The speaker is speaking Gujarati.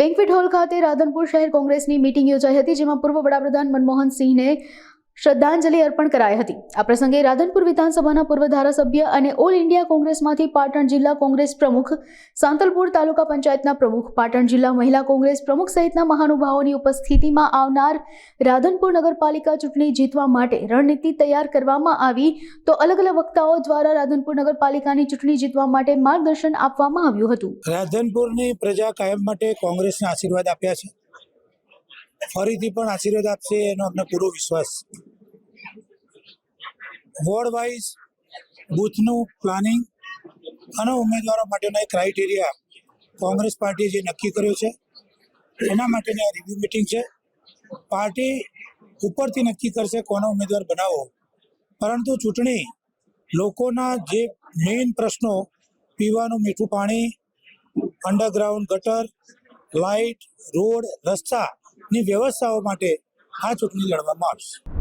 બેન્ક્વેટ હોલ ખાતે રાધનપુર શહેર કોંગ્રેસની મીટિંગ યોજાઈ હતી, જેમાં પૂર્વ વડાપ્રધાન મનમોહન સિંહને શ્રદ્ધાંજલિ અર્પણ કરાઈ હતી। આ પ્રસંગે રાધનપુર વિધાનસભાના પૂર્વ ધારાસભ્ય અને ઓલ ઇન્ડિયા કોંગ્રેસમાંથી પાટણ જિલ્લા કોંગ્રેસ પ્રમુખ, સાંતલપુર તાલુકા પંચાયતના પ્રમુખ, પાટણ જિલ્લા મહિલા કોંગ્રેસ પ્રમુખ સહિતના મહાનુભાવોની ઉપસ્થિતિમાં આવનાર રાધનપુર નગરપાલિકા ચૂંટણી જીતવા માટે રણનીતિ તૈયાર કરવામાં આવી, તો અલગ અલગ વક્તાઓ દ્વારા રાધનપુર નગરપાલિકાની ચૂંટણી જીતવા માટે માર્ગદર્શન આપવામાં આવ્યું હતું। રાધનપુરની પ્રજા કાયમ માટે કોંગ્રેસને આશીર્વાદ આપ્યા છે, ફરીથી પણ આશીર્વાદ આપશે એનો અમને પૂરો વિશ્વાસ છે। વોર્ડ વાઇઝ બૂથનું પ્લાનિંગ અને ઉમેદવારો માટેના ક્રાઇટેરિયા કોંગ્રેસ પાર્ટીએ જે નક્કી કર્યો છે એના માટેની આ રિવ્યુ મિટિંગ છે। પાર્ટી ઉપરથી નક્કી કરશે કોનો ઉમેદવાર બનાવવો, પરંતુ ચૂંટણી લોકોના જે મેઇન પ્રશ્નો, પીવાનું મીઠું પાણી, અંડરગ્રાઉન્ડ ગટર, લાઇટ, રોડ, રસ્તાની વ્યવસ્થાઓ માટે આ ચૂંટણી લડવામાં આવશે।